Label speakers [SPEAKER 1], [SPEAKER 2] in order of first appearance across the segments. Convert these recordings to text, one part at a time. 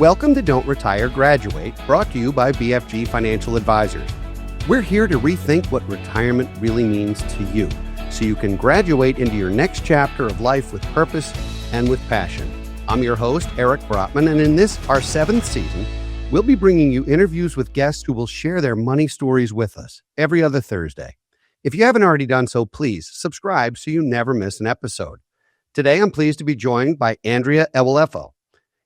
[SPEAKER 1] Welcome to Don't Retire, Graduate, brought to you by BFG Financial Advisors. We're here to rethink what retirement really means to you, so you can graduate into your next chapter of life with purpose and with passion. I'm your host, Eric Brotman, and in this, our 7th season, we'll be bringing you interviews with guests who will share their money stories with us every other Thursday. If you haven't already done so, please subscribe so you never miss an episode. Today, I'm pleased to be joined by Andrea Ewalefo.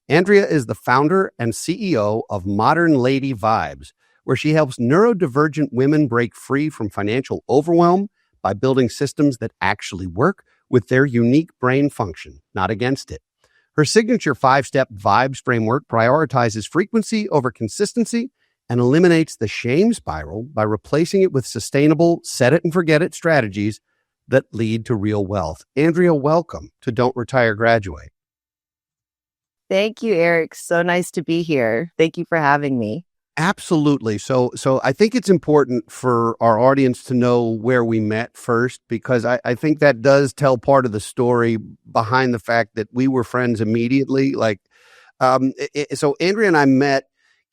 [SPEAKER 1] Andrea is the founder and CEO of Modern Lady Vibes, where she helps neurodivergent women break free from financial overwhelm by building systems that actually work with their unique brain function, not against it. Her signature 5-step Vibes framework prioritizes frequency over consistency and eliminates the shame spiral by replacing it with sustainable set-it-and-forget-it strategies that lead to real wealth. Andrea, welcome to Don't Retire, Graduate.
[SPEAKER 2] Thank you, Eric. So nice to be here. Thank you for having me.
[SPEAKER 1] Absolutely. So I think it's important for our audience to know where we met first, because I think that does tell part of the story behind the fact that we were friends immediately. So Andrea and I met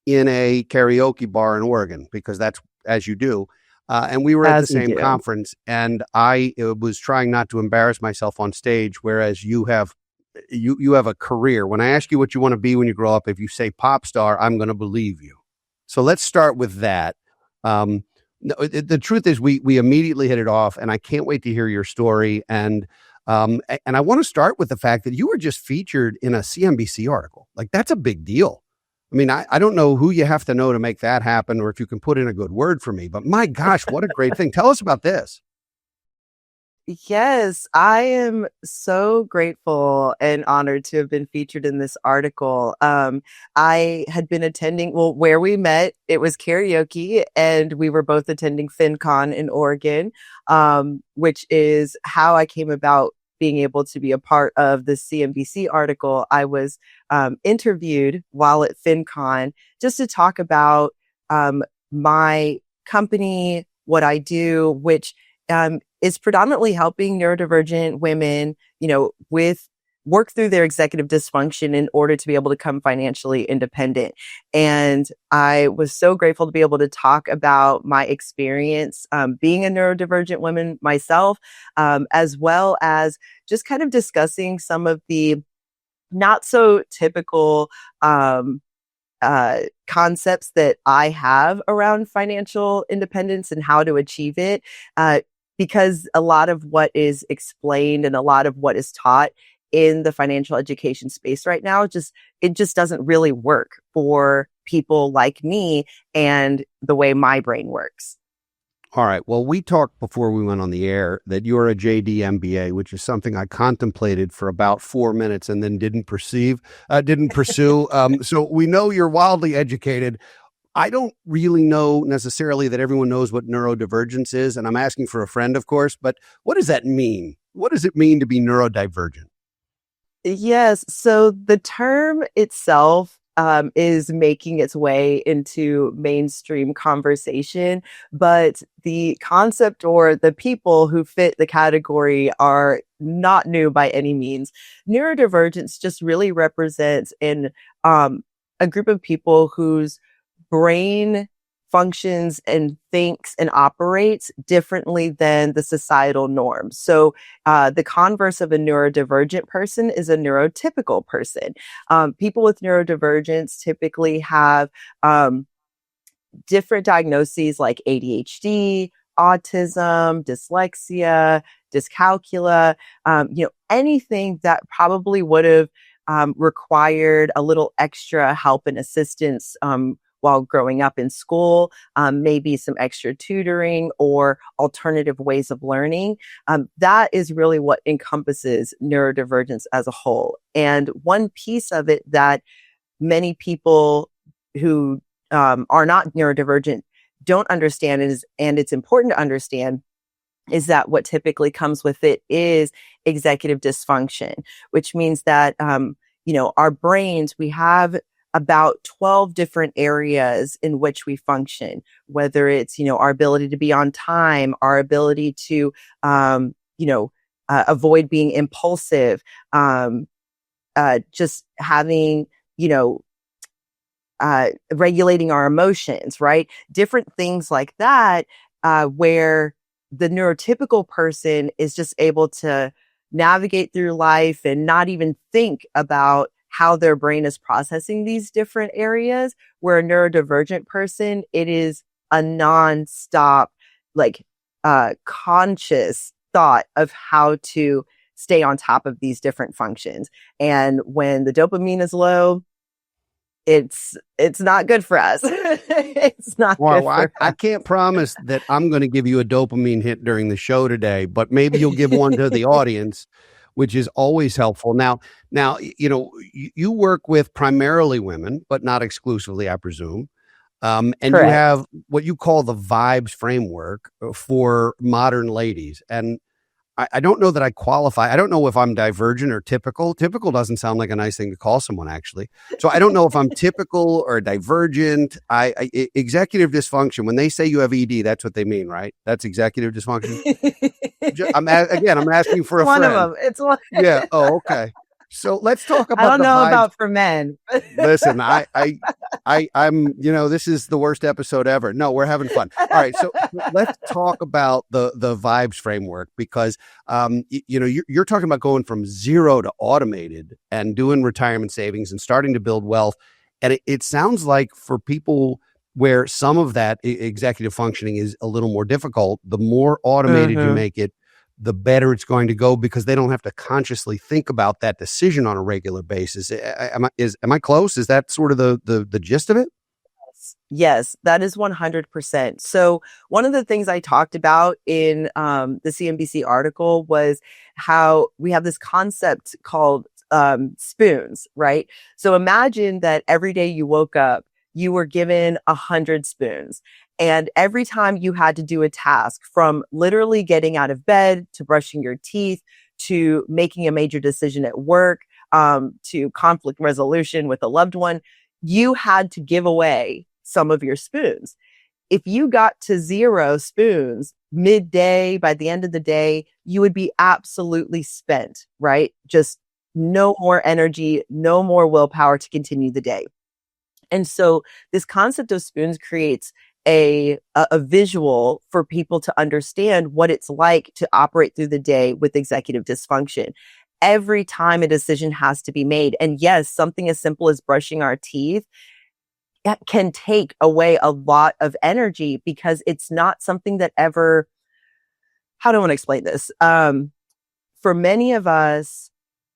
[SPEAKER 1] in a karaoke bar in Oregon, because that's as you do. And we were at the same conference, and I was trying not to embarrass myself on stage, whereas you have a career. When I ask you what you want to be when you grow up, if you say pop star, I'm going to believe you. So let's start with that. The truth is we immediately hit it off, and I can't wait to hear your story. And I want to start with the fact that you were just featured in a CNBC article. Like, that's a big deal. I mean, I don't know who you have to know to make that happen, or if you can put in a good word for me, but my gosh, what a great thing. Tell us about this.
[SPEAKER 2] Yes, I am so grateful and honored to have been featured in this article. I had been attending, where we met, it was karaoke, and we were both attending FinCon in Oregon, which is how I came about being able to be a part of the CNBC article. I was interviewed while at FinCon just to talk about my company, what I do, which is predominantly helping neurodivergent women, with work through their executive dysfunction in order to be able to become financially independent. And I was so grateful to be able to talk about my experience being a neurodivergent woman myself, as well as just kind of discussing some of the not so typical concepts that I have around financial independence and how to achieve it. Because a lot of what is explained and a lot of what is taught in the financial education space right now, it just doesn't really work for people like me and the way my brain works.
[SPEAKER 1] All right. Well, we talked before we went on the air that you're a JD MBA, which is something I contemplated for about 4 minutes and then didn't pursue. So we know you're wildly educated. I don't really know necessarily that everyone knows what neurodivergence is, and I'm asking for a friend, of course, but what does that mean? What does it mean to be neurodivergent?
[SPEAKER 2] Yes. So the term itself is making its way into mainstream conversation, but the concept or the people who fit the category are not new by any means. Neurodivergence just really represents a group of people whose brain functions and thinks and operates differently than the societal norms. So the converse of a neurodivergent person is a neurotypical person. People with neurodivergence typically have different diagnoses like ADHD, autism, dyslexia, dyscalculia, anything that probably would have required a little extra help and assistance while growing up in school, maybe some extra tutoring or alternative ways of learning. That is really what encompasses neurodivergence as a whole. And one piece of it that many people who are not neurodivergent don't understand and it's important to understand, is that what typically comes with it is executive dysfunction, which means that, our brains, we have about 12 different areas in which we function, whether it's, our ability to be on time, our ability to, avoid being impulsive, just having, regulating our emotions, right? Different things like that, where the neurotypical person is just able to navigate through life and not even think about how their brain is processing these different areas. Where a neurodivergent person, it is a nonstop, like, conscious thought of how to stay on top of these different functions. And when the dopamine is low, it's not good for us. It's not good
[SPEAKER 1] Well,
[SPEAKER 2] for
[SPEAKER 1] I
[SPEAKER 2] us.
[SPEAKER 1] can't promise that I'm going to give you a dopamine hit during the show today, but maybe you'll give one to the audience, which is always helpful. Now, you work with primarily women, but not exclusively, I presume. And you
[SPEAKER 2] Correct.
[SPEAKER 1] have what you call the vibes framework for modern ladies. And I don't know that I qualify. I don't know if I'm divergent or typical. Typical doesn't sound like a nice thing to call someone, actually. So I don't know if I'm typical or divergent. Executive dysfunction, when they say you have ED, that's what they mean, right? That's executive dysfunction. I'm asking for
[SPEAKER 2] It's
[SPEAKER 1] a
[SPEAKER 2] one of
[SPEAKER 1] friend.
[SPEAKER 2] them. It's one.
[SPEAKER 1] Yeah. Oh, okay. So let's talk
[SPEAKER 2] I
[SPEAKER 1] about
[SPEAKER 2] don't
[SPEAKER 1] the
[SPEAKER 2] know
[SPEAKER 1] vibes.
[SPEAKER 2] about for men.
[SPEAKER 1] Listen, I'm, this is the worst episode ever. No, we're having fun. All right. So let's talk about the vibes framework, because, you're talking about going from zero to automated and doing retirement savings and starting to build wealth. And it sounds like for people where some of that executive functioning is a little more difficult, the more automated you make it, the better it's going to go, because they don't have to consciously think about that decision on a regular basis. Am I close? Is that sort of the gist of it?
[SPEAKER 2] Yes, that is 100%. So one of the things I talked about in the CNBC article was how we have this concept called spoons, right? So imagine that every day you woke up, you were given 100 spoons. And every time you had to do a task, from literally getting out of bed to brushing your teeth to making a major decision at work, to conflict resolution with a loved one, you had to give away some of your spoons. If you got to 0 spoons midday, by the end of the day, you would be absolutely spent, right? Just no more energy, no more willpower to continue the day. And so this concept of spoons creates a visual for people to understand what it's like to operate through the day with executive dysfunction. Every time a decision has to be made, and yes, something as simple as brushing our teeth can take away a lot of energy, because it's not something that ever, how do I want to explain this? For many of us,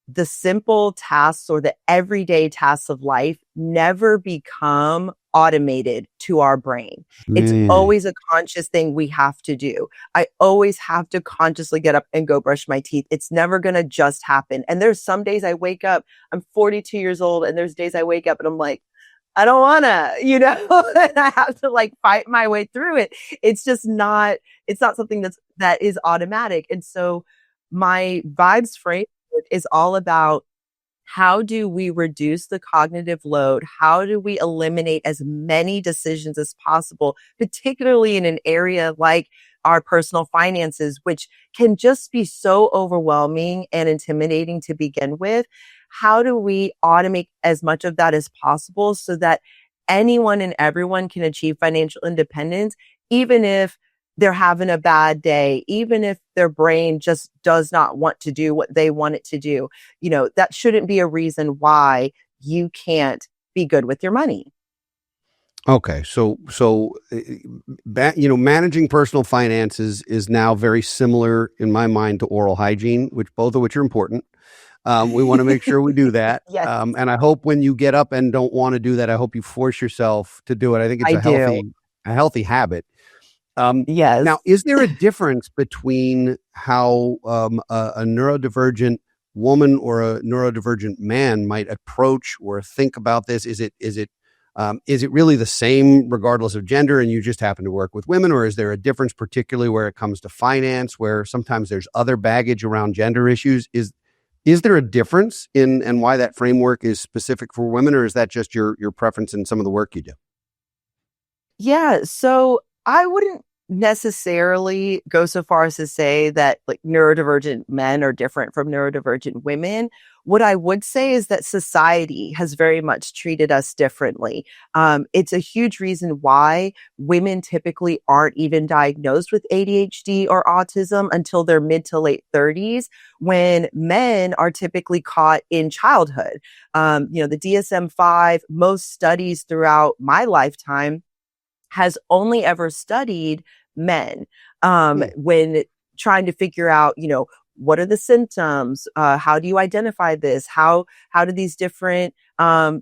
[SPEAKER 2] the simple tasks or the everyday tasks of life never become automated to our brain. It's always a conscious thing we have to do. I always have to consciously get up and go brush my teeth. It's never going to just happen. And there's some days I wake up, I'm 42 years old, and there's days I wake up and I'm like, I don't want to, and I have to like fight my way through it. It's just not, it's not something that is automatic. And so my vibes framework is all about, how do we reduce the cognitive load? How do we eliminate as many decisions as possible, particularly in an area like our personal finances, which can just be so overwhelming and intimidating to begin with? How do we automate as much of that as possible so that anyone and everyone can achieve financial independence, even if they're having a bad day, even if their brain just does not want to do what they want it to do? That shouldn't be a reason why you can't be good with your money.
[SPEAKER 1] Okay. So, managing personal finances is now very similar in my mind to oral hygiene, both of which are important. We want to make sure we do that.
[SPEAKER 2] Yes.
[SPEAKER 1] And I hope when you get up and don't want to do that, I hope you force yourself to do it. I think it's a healthy habit.
[SPEAKER 2] Yes.
[SPEAKER 1] Now, is there a difference between how a neurodivergent woman or a neurodivergent man might approach or think about this? Is it really the same regardless of gender, and you just happen to work with women? Or is there a difference, particularly where it comes to finance, where sometimes there's other baggage around gender issues? Is there a difference in why that framework is specific for women, or is that just your preference in some of the work you do?
[SPEAKER 2] Yeah. So I wouldn't necessarily go so far as to say that like neurodivergent men are different from neurodivergent women. What I would say is that society has very much treated us differently. It's a huge reason why women typically aren't even diagnosed with ADHD or autism until their mid to late 30s, when men are typically caught in childhood. The DSM-5, most studies throughout my lifetime has only ever studied men when trying to figure out, what are the symptoms? How do you identify this? How do these different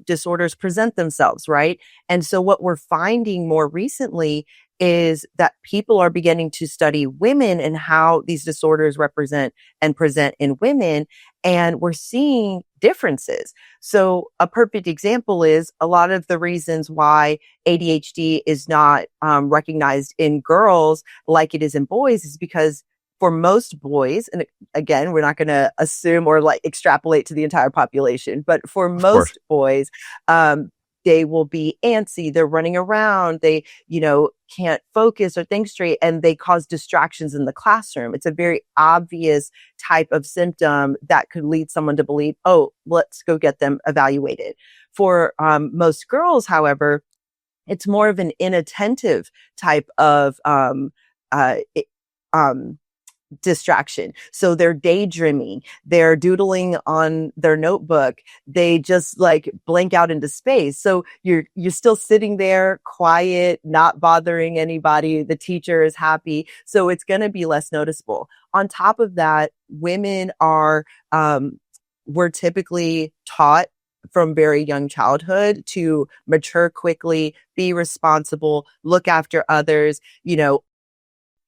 [SPEAKER 2] disorders present themselves, right? And so what we're finding more recently is that people are beginning to study women and how these disorders represent and present in women. And we're seeing differences. So a perfect example is a lot of the reasons why ADHD is not recognized in girls like it is in boys is because for most boys, and again, we're not going to assume or like extrapolate to the entire population, but for
[SPEAKER 1] Of course.
[SPEAKER 2] most boys, they will be antsy. They're running around. They, can't focus or think straight, and they cause distractions in the classroom. It's a very obvious type of symptom that could lead someone to believe, oh, let's go get them evaluated. For most girls, however, it's more of an inattentive type of distraction. So they're daydreaming, they're doodling on their notebook, they just like blank out into space. So you're still sitting there quiet, not bothering anybody. The teacher is happy. So it's going to be less noticeable. On top of that, women are, we're typically taught from very young childhood to mature quickly, be responsible, look after others,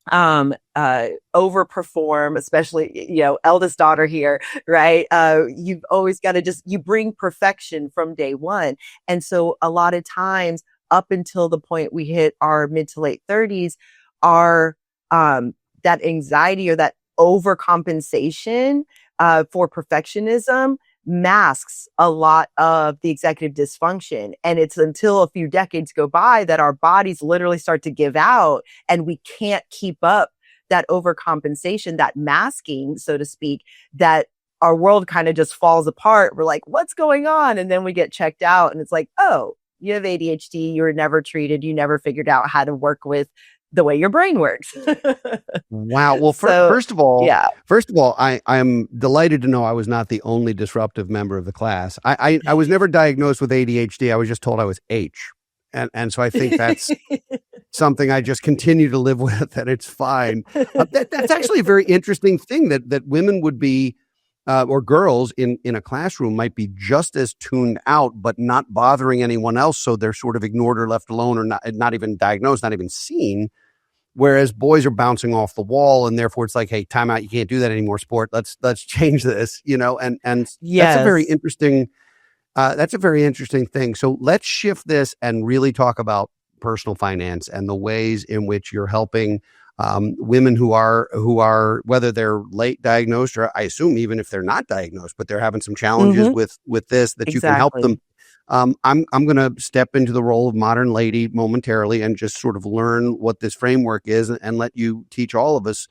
[SPEAKER 2] overperform, especially, eldest daughter here, right? You've always got to you bring perfection from day one. And so a lot of times up until the point we hit our mid to late 30s, our, that anxiety or that overcompensation, for perfectionism masks a lot of the executive dysfunction. And it's until a few decades go by that our bodies literally start to give out and we can't keep up that overcompensation, that masking, so to speak, that our world kind of just falls apart. We're like, what's going on? And then we get checked out and it's like, oh, you have ADHD. You were never treated. You never figured out how to work with the way your brain works.
[SPEAKER 1] Wow. Well,
[SPEAKER 2] So,
[SPEAKER 1] first of all,
[SPEAKER 2] yeah.
[SPEAKER 1] I'm delighted to know I was not the only disruptive member of the class. I was never diagnosed with ADHD. I was just told I was H. And so I think that's something I just continue to live with, and it's fine. That's actually a very interesting thing that women would be, or girls in a classroom might be just as tuned out, but not bothering anyone else. So they're sort of ignored or left alone or not even diagnosed, not even seen. Whereas boys are bouncing off the wall, and therefore it's like, hey, time out. You can't do that anymore, sport. Let's change this, and
[SPEAKER 2] Yes.
[SPEAKER 1] that's a very interesting thing. So let's shift this and really talk about personal finance and the ways in which you're helping women who are whether they're late diagnosed or I assume even if they're not diagnosed, but they're having some challenges with this, that you can help them. I'm going to step into the role of modern lady momentarily and just sort of learn what this framework is and let you teach all of us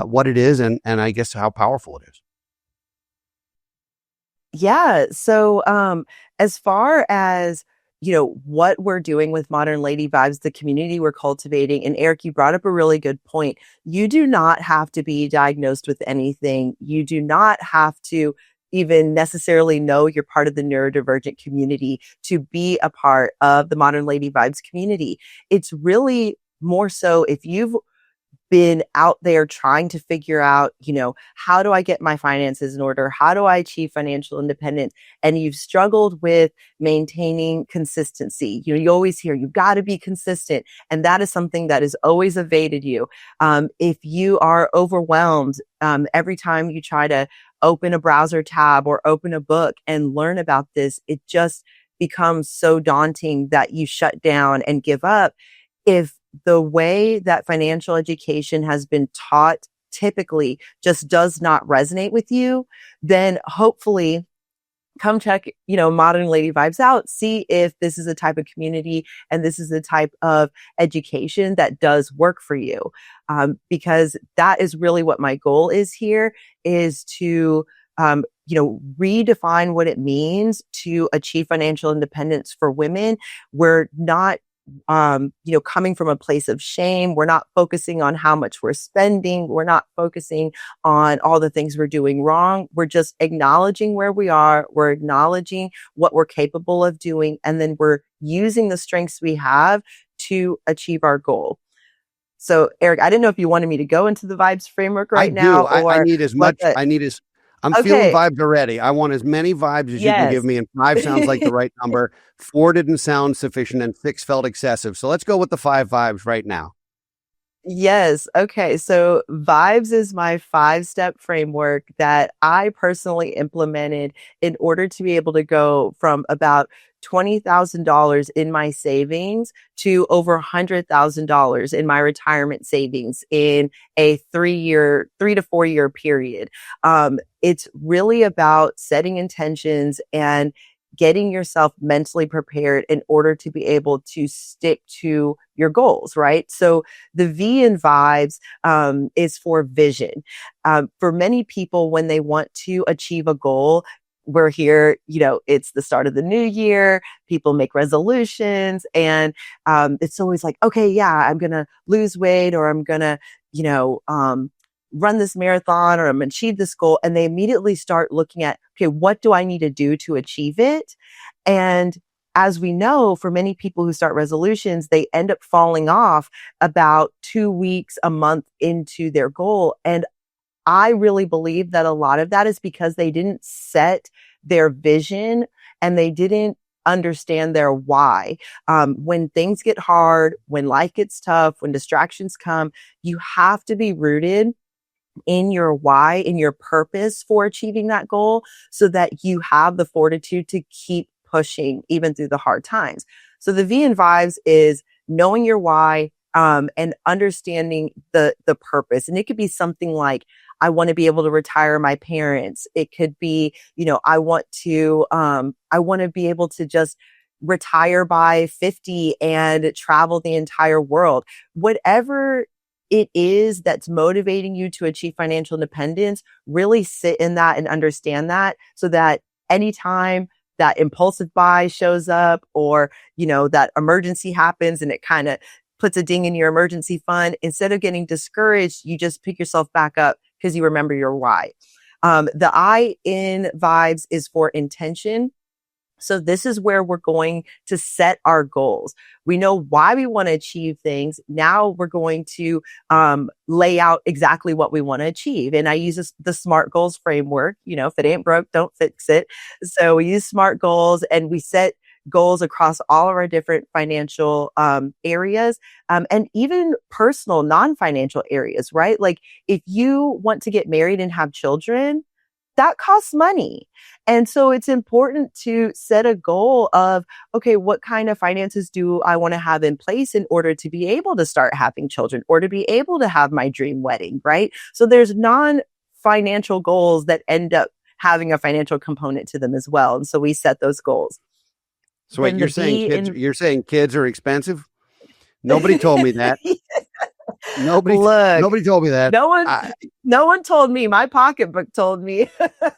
[SPEAKER 1] what it is and I guess how powerful it is.
[SPEAKER 2] Yeah. So, as far as, what we're doing with Modern Lady Vibes, the community we're cultivating, and Eric, you brought up a really good point. You do not have to be diagnosed with anything. You do not have to even necessarily know you're part of the neurodivergent community to be a part of the Modern Lady Vibes community. It's really more so if you've been out there trying to figure out, how do I get my finances in order? How do I achieve financial independence? And you've struggled with maintaining consistency. You always hear you've got to be consistent. And that is something that has always evaded you. If you are overwhelmed, every time you try to open a browser tab or open a book and learn about this, it just becomes so daunting that you shut down and give up. If the way that financial education has been taught typically just does not resonate with you, then hopefully come check, Modern Lady Vibes out, see if this is a type of community and this is the type of education that does work for you. Because that is really what my goal is here, is to, redefine what it means to achieve financial independence for women. We're not coming from a place of shame. We're not focusing on how much we're spending. We're not focusing on all the things we're doing wrong. We're just acknowledging where we are. We're acknowledging what we're capable of doing. And then we're using the strengths we have to achieve our goal. So, Eric, I didn't know if you wanted me to go into the vibes framework right now.
[SPEAKER 1] I need as much. I'm feeling vibes already. I want as many vibes as you can give me. And 5 sounds like the right number. 4 didn't sound sufficient and 6 felt excessive. So let's go with the 5 vibes right now.
[SPEAKER 2] Yes. Okay. So vibes is my 5-step framework that I personally implemented in order to be able to go from about $20,000 in my savings to over $100,000 in my retirement savings in a 3 to 4 year period. It's really about setting intentions and getting yourself mentally prepared in order to be able to stick to your goals, right? So the V in vibes is for vision. For many people, when they want to achieve a goal, we're here, it's the start of the new year, people make resolutions, and it's always like, okay, yeah, I'm going to lose weight, or I'm going to, run this marathon, or I'm going to achieve this goal. And they immediately start looking at, okay, what do I need to do to achieve it? And as we know, for many people who start resolutions, they end up falling off about 2 weeks, a month into their goal. And I really believe that a lot of that is because they didn't set their vision and they didn't understand their why. When things get hard, when life gets tough, when distractions come, you have to be rooted in your why, in your purpose for achieving that goal, so that you have the fortitude to keep pushing even through the hard times. So the V in vibes is knowing your why, and understanding the purpose. And it could be something like, I want to be able to retire my parents. It could be, I want to be able to just retire by 50 and travel the entire world. Whatever it is that's motivating you to achieve financial independence, really sit in that and understand that, so that anytime that impulsive buy shows up, or, that emergency happens and it kind of puts a ding in your emergency fund, instead of getting discouraged, you just pick yourself back up because you remember your why. The I in vibes is for intention. So this is where we're going to set our goals. We know why we want to achieve things. Now we're going to lay out exactly what we want to achieve. And I use the SMART goals framework. If it ain't broke, don't fix it. So we use SMART goals, and we set goals across all of our different financial areas, and even personal, non-financial areas, right? Like if you want to get married and have children, that costs money. And so it's important to set a goal of, okay, what kind of finances do I want to have in place in order to be able to start having children, or to be able to have my dream wedding, right? So there's non-financial goals that end up having a financial component to them as well. And so we set those goals.
[SPEAKER 1] So wait, you're saying kids are expensive? Nobody told me that. Nobody told me that.
[SPEAKER 2] No one told me. My pocketbook told me.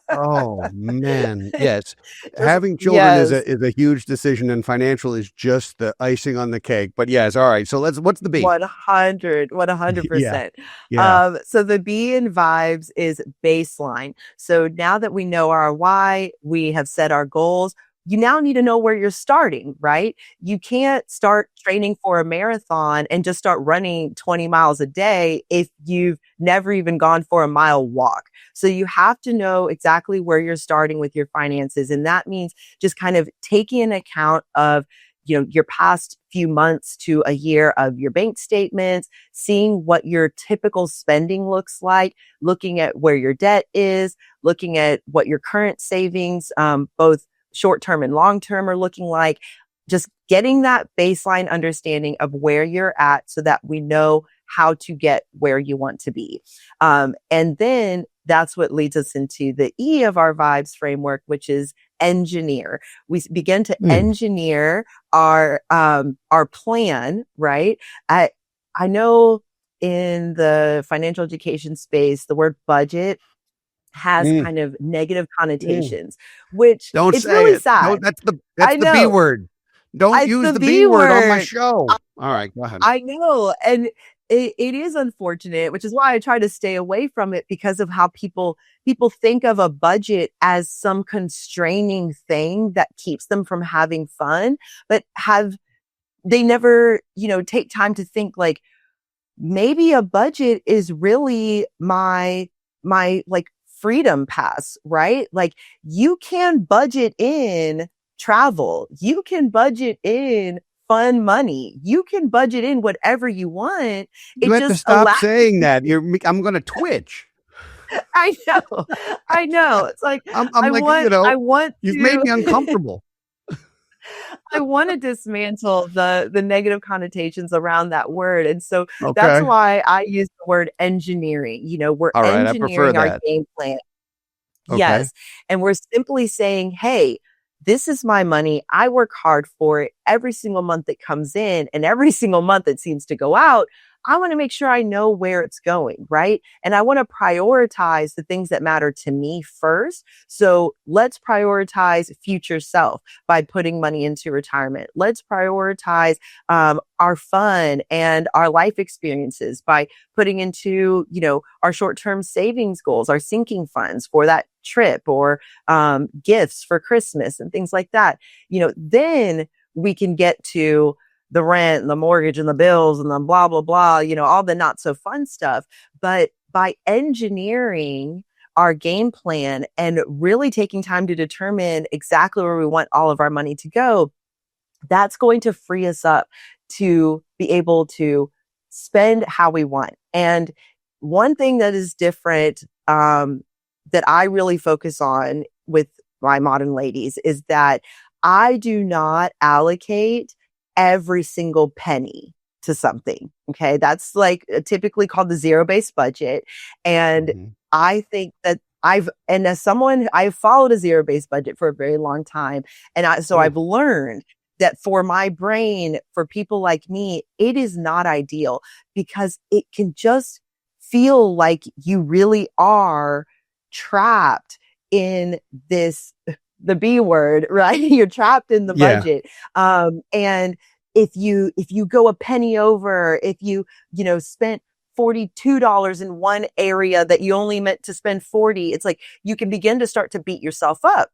[SPEAKER 1] Oh man, yes. Having children is a huge decision, and financial is just the icing on the cake. But yes, all right. So what's the B?
[SPEAKER 2] 100%. So the B in vibes is baseline. So now that we know our why, we have set our goals, you now need to know where you're starting, right? You can't start training for a marathon and just start running 20 miles a day if you've never even gone for a mile walk. So you have to know exactly where you're starting with your finances. And that means just kind of taking an account of, your past few months to a year of your bank statements, seeing what your typical spending looks like, looking at where your debt is, looking at what your current savings, both short-term and long-term, are looking like. Just getting that baseline understanding of where you're at, so that we know how to get where you want to be. And then that's what leads us into the E of our vibes framework, which is engineer. We begin to
[SPEAKER 1] Hmm.
[SPEAKER 2] engineer our plan, right? I know in the financial education space, the word budget has
[SPEAKER 1] Mm.
[SPEAKER 2] kind of negative
[SPEAKER 1] Mm.
[SPEAKER 2] connotations, which
[SPEAKER 1] Don't
[SPEAKER 2] it's
[SPEAKER 1] say
[SPEAKER 2] really
[SPEAKER 1] it. No,
[SPEAKER 2] sad.
[SPEAKER 1] that's
[SPEAKER 2] I
[SPEAKER 1] the B
[SPEAKER 2] know.
[SPEAKER 1] word. Don't
[SPEAKER 2] It's
[SPEAKER 1] use
[SPEAKER 2] the
[SPEAKER 1] the B
[SPEAKER 2] B
[SPEAKER 1] word on my
[SPEAKER 2] word.
[SPEAKER 1] show. All right, go ahead.
[SPEAKER 2] I know. And it is unfortunate, which is why I try to stay away from it because of how people think of a budget as some constraining thing that keeps them from having fun, but they never, take time to think like maybe a budget is really my like freedom pass, right? Like you can budget in travel, you can budget in fun money, you can budget in whatever you want.
[SPEAKER 1] You
[SPEAKER 2] It
[SPEAKER 1] have to
[SPEAKER 2] just
[SPEAKER 1] stop
[SPEAKER 2] allows
[SPEAKER 1] saying that. I'm going to twitch.
[SPEAKER 2] I know. I know. It's like
[SPEAKER 1] I'm like,
[SPEAKER 2] I want
[SPEAKER 1] you've made
[SPEAKER 2] to
[SPEAKER 1] me uncomfortable.
[SPEAKER 2] I want to dismantle the negative connotations around that word. And so that's
[SPEAKER 1] Okay.
[SPEAKER 2] why I use the word engineering. We're
[SPEAKER 1] All right. I prefer
[SPEAKER 2] engineering our
[SPEAKER 1] that.
[SPEAKER 2] game plan.
[SPEAKER 1] Okay.
[SPEAKER 2] Yes. And we're simply saying, hey, this is my money. I work hard for it every single month it comes in and every single month it seems to go out. I want to make sure I know where it's going, right? And I want to prioritize the things that matter to me first. So let's prioritize future self by putting money into retirement. Let's prioritize our fun and our life experiences by putting into, our short-term savings goals, our sinking funds for that trip or gifts for Christmas and things like that. Then we can get to the rent and the mortgage and the bills and the blah, blah, blah, all the not so fun stuff. But by engineering our game plan and really taking time to determine exactly where we want all of our money to go, that's going to free us up to be able to spend how we want. And one thing that is different, that I really focus on with my modern ladies is that I do not allocate every single penny to something. Okay. That's like typically called the zero-based budget. And
[SPEAKER 1] Mhm.
[SPEAKER 2] I think that and as someone, I've followed a zero-based budget for a very long time. And so
[SPEAKER 1] Ooh.
[SPEAKER 2] I've learned that for my brain, for people like me, it is not ideal because it can just feel like you really are trapped in the B word, right? You're trapped in the
[SPEAKER 1] Yeah.
[SPEAKER 2] budget. And if you go a penny over, if you spent $42 in one area that you only meant to spend 40, it's like you can begin to start to beat yourself up.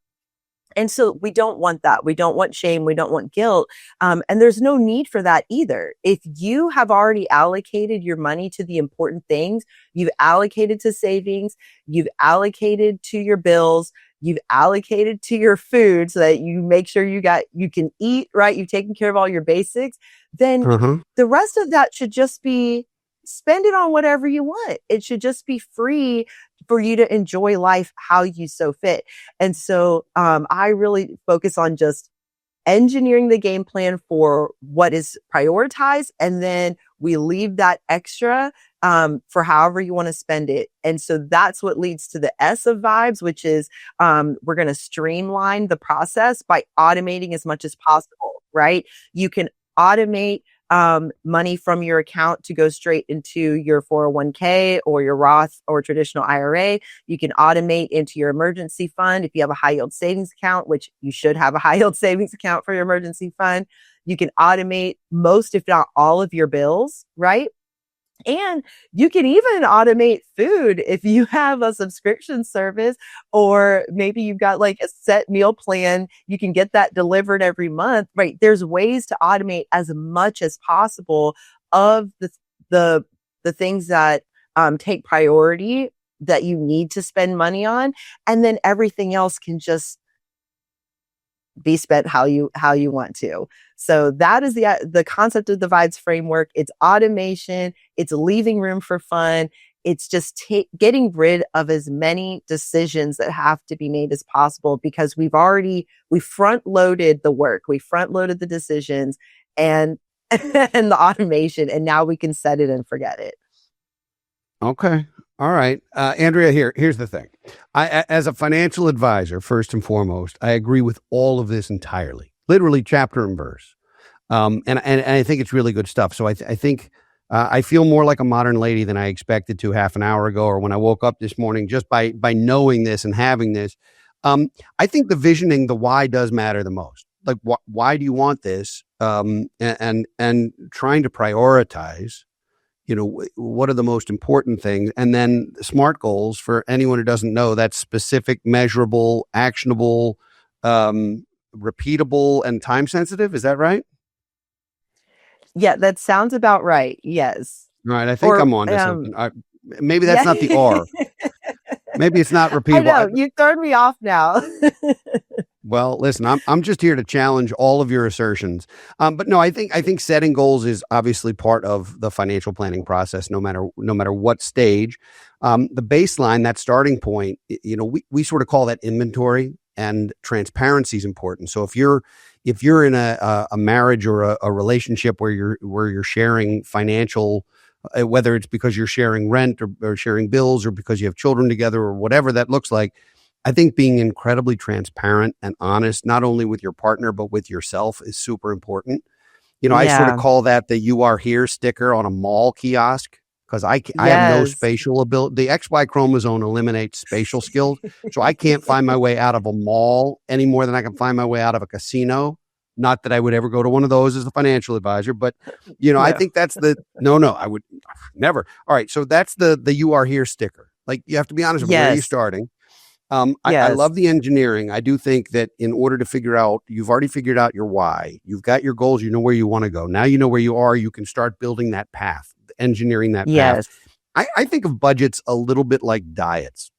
[SPEAKER 2] And so we don't want that. We don't want shame. We don't want guilt. And there's no need for that either. If you have already allocated your money to the important things, you've allocated to savings, you've allocated to your bills, you've allocated to your food so that you make sure you can eat, right? You've taken care of all your basics. Then
[SPEAKER 1] Uh-huh.
[SPEAKER 2] the rest of that should just be spend it on whatever you want. It should just be free for you to enjoy life how you so fit. And so I really focus on just engineering the game plan for what is prioritized. And then we leave that extra for however you want to spend it. And so that's what leads to the S of vibes, which is we're going to streamline the process by automating as much as possible, right? You can automate money from your account to go straight into your 401k or your Roth or traditional IRA. You can automate into your emergency fund. If you have a high yield savings account, which you should have a high yield savings account for your emergency fund, you can automate most, if not all of your bills, right? And you can even automate food if you have a subscription service, or maybe you've got like a set meal plan. You can get that delivered every month, right? There's ways to automate as much as possible of the things that take priority that you need to spend money on. And then everything else can just be spent how you want to. So that is the concept of the vibes framework. It's automation. It's leaving room for fun. It's just getting rid of as many decisions that have to be made as possible, because we front loaded the work. We front loaded the decisions and and the automation, and now we can set it and forget it.
[SPEAKER 1] Okay. All right. Andrea, here's the thing. As a financial advisor, first and foremost, I agree with all of this entirely, literally chapter and verse. And I think it's really good stuff. So I think I feel more like a modern lady than I expected to half an hour ago, or when I woke up this morning, just by knowing this and having this. I think the visioning, the why does matter the most. Like, why do you want this? And trying to prioritize, what are the most important things? And then SMART goals, for anyone who doesn't know, that's specific, measurable, actionable, repeatable, and time sensitive. Is that right?
[SPEAKER 2] Yeah, that sounds about right. Yes.
[SPEAKER 1] All right. I think I'm on to something. Maybe that's not the R. Maybe it's not repeatable.
[SPEAKER 2] I know, you turned me off now.
[SPEAKER 1] Well, listen, I'm just here to challenge all of your assertions. But no, I think setting goals is obviously part of the financial planning process, no matter what stage. The baseline, that starting point, we sort of call that inventory, and transparency is important. So if you're in a marriage or a relationship where you're sharing financial, whether it's because you're sharing rent or sharing bills, or because you have children together, or whatever that looks like, I think being incredibly transparent and honest, not only with your partner, but with yourself, is super important. I sort of call that the "You Are Here" sticker on a mall kiosk, because I have no spatial ability. The XY chromosome eliminates spatial skills. So I can't find my way out of a mall any more than I can find my way out of a casino. Not that I would ever go to one of those as a financial advisor, but I think that's no, I would never. All right. So that's the "You Are Here" sticker. Like, you have to be honest with where are you starting. I love the engineering. I do think that in order to figure out, you've already figured out your why, you've got your goals, you know where you want to go. Now you know where you are, you can start building that path, engineering that path. I think of budgets a little bit like diets.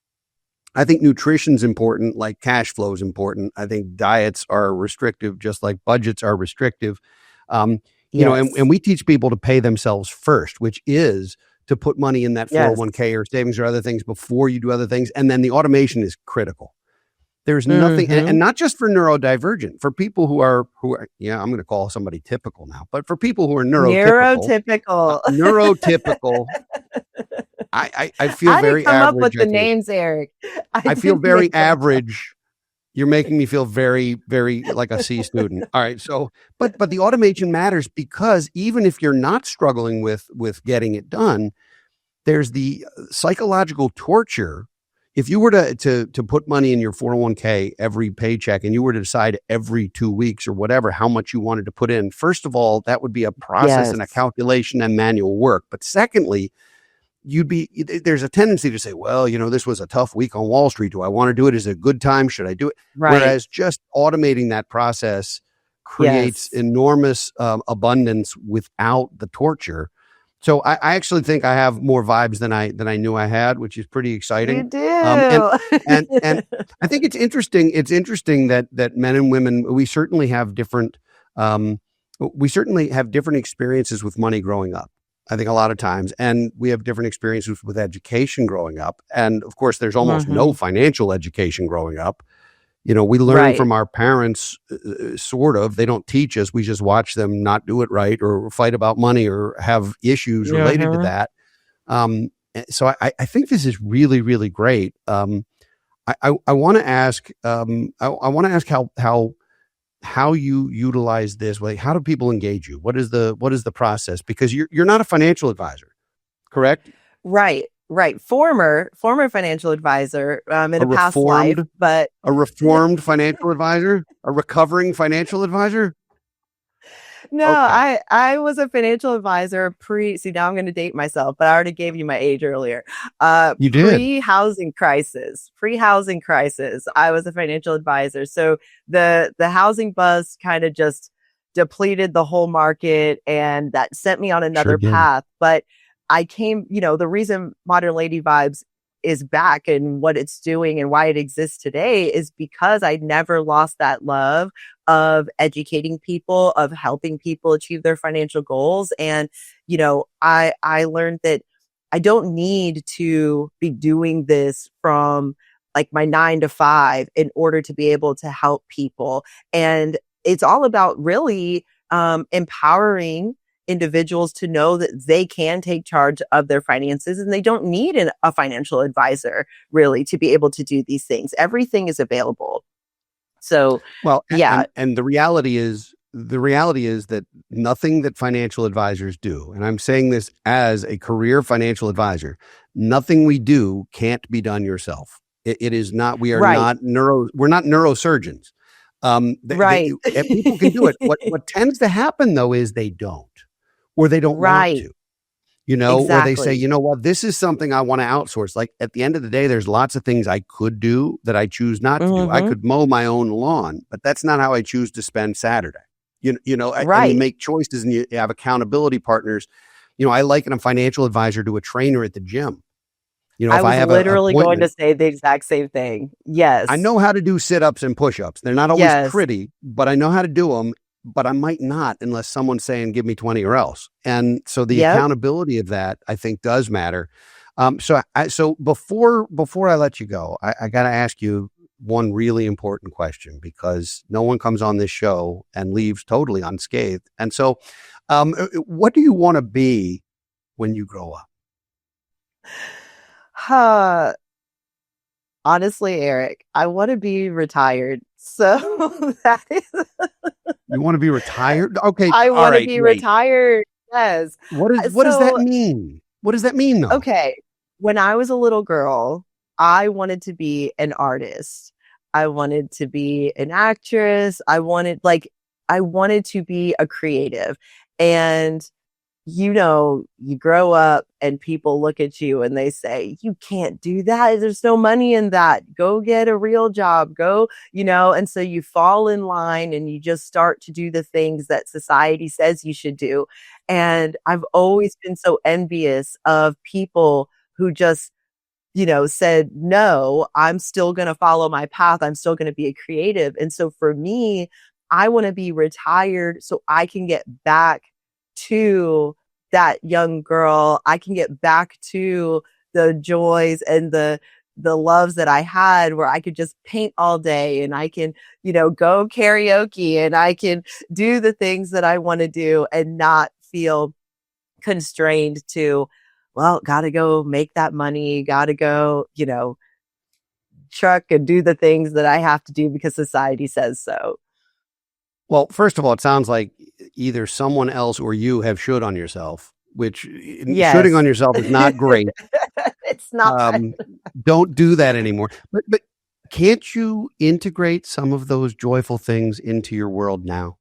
[SPEAKER 1] I think nutrition's important, like cash flow is important. I think diets are restrictive, just like budgets are restrictive. And we teach people to pay themselves first, which is to put money in that 401k or savings or other things before you do other things. And then the automation is critical. There's nothing, and not just for neurodivergent, for people who are, I'm going to call somebody typical now, but for people who are neurotypical, I feel very average. Come up
[SPEAKER 2] with the names, Eric.
[SPEAKER 1] I feel very average. You're making me feel very, very like a C student. All right. So, but the automation matters, because even if you're not struggling with getting it done, there's the psychological torture. If you were to put money in your 401k every paycheck, and you were to decide every 2 weeks or whatever how much you wanted to put in, first of all, that would be a process and a calculation and manual work. But secondly, there's a tendency to say, well, this was a tough week on Wall Street. Do I want to do it? Is it a good time? Should I do it? Right. Whereas just automating that process creates enormous abundance without the torture. So I actually think I have more vibes than I knew I had, which is pretty exciting.
[SPEAKER 2] You do.
[SPEAKER 1] And I think it's interesting. It's interesting that men and women, we certainly have different experiences with money growing up. I think a lot of times, and we have different experiences with education growing up. And of course, there's almost no financial education growing up. We learn from our parents, sort of. They don't teach us. We just watch them not do it right, or fight about money, or have issues related to that. So I think this is really, really great. I want to ask, how you utilize this. Like, how do people engage you? What is the process? Because you're not a financial advisor, correct?
[SPEAKER 2] Right. Former financial advisor in a past life, but
[SPEAKER 1] a reformed financial advisor, a recovering financial advisor.
[SPEAKER 2] No, okay. I was a financial advisor see, now I'm going to date myself, but I already gave you my age earlier.
[SPEAKER 1] You did.
[SPEAKER 2] Pre-housing crisis. I was a financial advisor. So the housing buzz kind of just depleted the whole market, and that sent me on another path. But I came, the reason Modern Lady Vibes is back and what it's doing and why it exists today is because I never lost that love of educating people, of helping people achieve their financial goals. And, I learned that I don't need to be doing this from like my 9 to 5 in order to be able to help people. And it's all about really empowering individuals to know that they can take charge of their finances and they don't need a financial advisor really to be able to do these things. Everything is available. So,
[SPEAKER 1] Well,
[SPEAKER 2] yeah,
[SPEAKER 1] and the reality is that nothing that financial advisors do, and I'm saying this as a career financial advisor, nothing we do can't be done yourself. It is not. We are
[SPEAKER 2] right,
[SPEAKER 1] not we're not neurosurgeons.
[SPEAKER 2] right,
[SPEAKER 1] People can do it. What tends to happen though is they don't, or they don't want
[SPEAKER 2] right,
[SPEAKER 1] to. Or they say,
[SPEAKER 2] exactly,
[SPEAKER 1] you know what, this is something I want to outsource. Like at the end of the day, there's lots of things I could do that I choose not to do. I
[SPEAKER 2] hmm
[SPEAKER 1] could mow my own lawn, but that's not how I choose to spend Saturday. And you
[SPEAKER 2] right.
[SPEAKER 1] make choices and you have accountability partners. I liken a financial advisor to a trainer at the gym.
[SPEAKER 2] I
[SPEAKER 1] If I
[SPEAKER 2] was
[SPEAKER 1] have an
[SPEAKER 2] literally going to
[SPEAKER 1] appointment,
[SPEAKER 2] say the exact same thing.
[SPEAKER 1] I
[SPEAKER 2] Yes,
[SPEAKER 1] know how to do sit-ups and push-ups. They're not always
[SPEAKER 2] yes,
[SPEAKER 1] pretty, but I know how to do them. But I might not unless someone's saying, give me 20 or else. And so the
[SPEAKER 2] yep.
[SPEAKER 1] accountability of that, I think, does matter. So before I let you go, I got to ask you one really important question, because no one comes on this show and leaves totally unscathed. And so, what do you want to be when you grow up?
[SPEAKER 2] Huh. Honestly, Eric, I want to be retired. So that is,
[SPEAKER 1] You want to be retired? Okay.
[SPEAKER 2] I
[SPEAKER 1] All
[SPEAKER 2] want to
[SPEAKER 1] right.
[SPEAKER 2] be
[SPEAKER 1] Wait.
[SPEAKER 2] retired. Yes.
[SPEAKER 1] What does that
[SPEAKER 2] So,
[SPEAKER 1] mean? What does that mean though?
[SPEAKER 2] okay. When I was a little girl, I wanted to be an artist. I wanted to be an actress. I wanted to be a creative. And you grow up and people look at you and they say, you can't do that. There's no money in that. Go get a real job. And so you fall in line and you just start to do the things that society says you should do. And I've always been so envious of people who just said, no, I'm still going to follow my path. I'm still going to be a creative. And so for me, I want to be retired so I can get back to that young girl. I can get back to the joys and the loves that I had, where I could just paint all day and I can, go karaoke and I can do the things that I want to do and not feel constrained to, well, gotta go make that money, gotta go, truck and do the things that I have to do because society says so.
[SPEAKER 1] Well, first of all, it sounds like either someone else or you have should on yourself, which shooting
[SPEAKER 2] Yes.
[SPEAKER 1] on yourself is not great.
[SPEAKER 2] It's not.
[SPEAKER 1] Um, don't do that anymore. But can't you integrate some of those joyful things into your world now?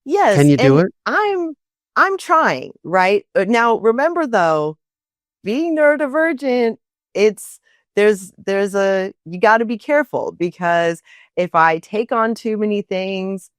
[SPEAKER 1] Can
[SPEAKER 2] Yes,
[SPEAKER 1] you do
[SPEAKER 2] and
[SPEAKER 1] it?
[SPEAKER 2] I'm trying, right? Now remember though, being neurodivergent, it's there's a you got to be careful, because if I take on too many things,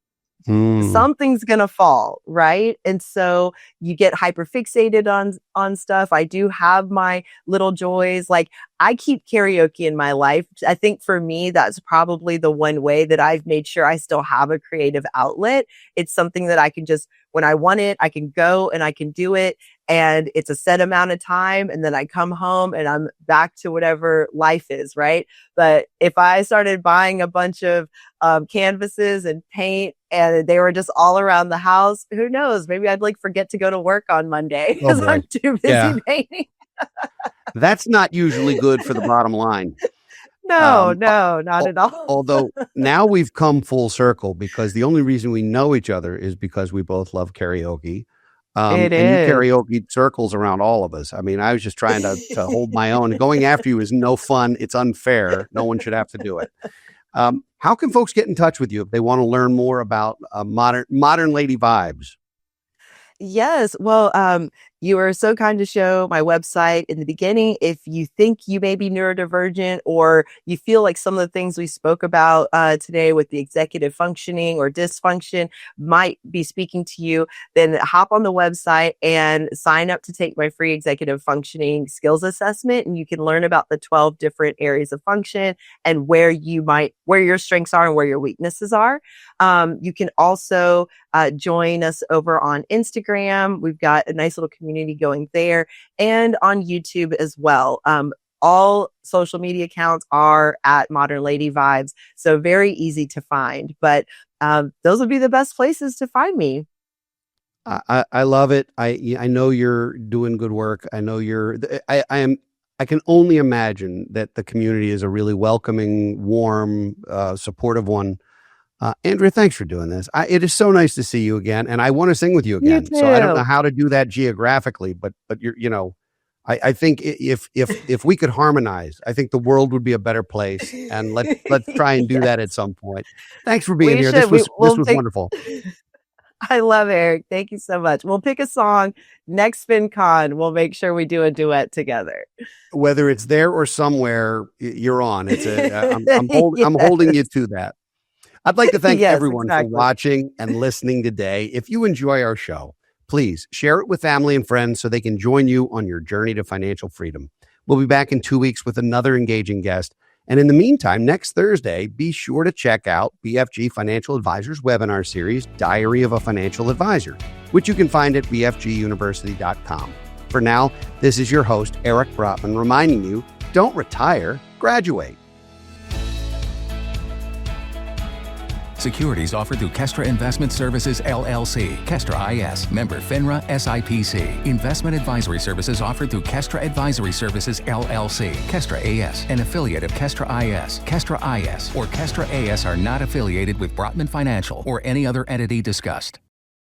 [SPEAKER 1] Hmm.
[SPEAKER 2] something's gonna fall, right? And so you get hyper fixated on stuff. I do have my little joys. Like, I keep karaoke in my life. I think for me, that's probably the one way that I've made sure I still have a creative outlet. It's something that I can just, when I want it, I can go and I can do it. And it's a set amount of time. And then I come home and I'm back to whatever life is, right? But if I started buying a bunch of canvases and paint and they were just all around the house, who knows? Maybe I'd forget to go to work on Monday
[SPEAKER 1] Oh
[SPEAKER 2] because
[SPEAKER 1] boy.
[SPEAKER 2] I'm too busy
[SPEAKER 1] Yeah.
[SPEAKER 2] painting.
[SPEAKER 1] That's not usually good for the bottom line.
[SPEAKER 2] No,
[SPEAKER 1] Um,
[SPEAKER 2] no, not
[SPEAKER 1] al-
[SPEAKER 2] at all.
[SPEAKER 1] Although now we've come full circle, because the only reason we know each other is because we both love karaoke.
[SPEAKER 2] It
[SPEAKER 1] And you
[SPEAKER 2] is.
[SPEAKER 1] karaoke circles around all of us. I mean, I was just trying to hold my own. Going after you is no fun. It's unfair. No one should have to do it. How can folks get in touch with you if they want to learn more about modern lady vibes?
[SPEAKER 2] Yes. Well, you were so kind to show my website in the beginning. If you think you may be neurodivergent, or you feel like some of the things we spoke about today with the executive functioning or dysfunction might be speaking to you, then hop on the website and sign up to take my free executive functioning skills assessment. And you can learn about the 12 different areas of function and where your strengths are and where your weaknesses are. You can also join us over on Instagram. We've got a nice little community going there, and on YouTube as well. All social media accounts are at Modern Lady Vibes, so very easy to find. But those would be the best places to find me.
[SPEAKER 1] I love it. I know you're doing good work. I know I can only imagine that the community is a really welcoming, warm, supportive one. Andrea, thanks for doing this. It is so nice to see you again, and I want to sing with you
[SPEAKER 2] You
[SPEAKER 1] again. So I don't know
[SPEAKER 2] too.
[SPEAKER 1] how to do that geographically, but I think if we could harmonize, I think the world would be a better place. And let's try and do that at
[SPEAKER 2] Yes,
[SPEAKER 1] some point. Thanks for being
[SPEAKER 2] we
[SPEAKER 1] here.
[SPEAKER 2] should.
[SPEAKER 1] This
[SPEAKER 2] We'll
[SPEAKER 1] was
[SPEAKER 2] take.
[SPEAKER 1] wonderful.
[SPEAKER 2] I love Eric. Thank you so much. We'll pick a song next FinCon. We'll make sure we do a duet together.
[SPEAKER 1] Whether it's there or somewhere, you're on. I'm holding you
[SPEAKER 2] Yes.
[SPEAKER 1] to that. I'd like to thank
[SPEAKER 2] Yes,
[SPEAKER 1] everyone for
[SPEAKER 2] exactly.
[SPEAKER 1] watching and listening today. If you enjoy our show, please share it with family and friends so they can join you on your journey to financial freedom. We'll be back in 2 weeks with another engaging guest. And in the meantime, next Thursday, be sure to check out BFG Financial Advisors webinar series, Diary of a Financial Advisor, which you can find at bfguniversity.com. For now, this is your host, Eric Brotman, reminding you, don't retire, graduate.
[SPEAKER 3] Securities offered through Kestra Investment Services, LLC. Kestra IS. Member FINRA SIPC. Investment advisory services offered through Kestra Advisory Services, LLC. Kestra AS. An affiliate of Kestra IS. Kestra IS or Kestra AS are not affiliated with Brotman Financial or any other entity discussed.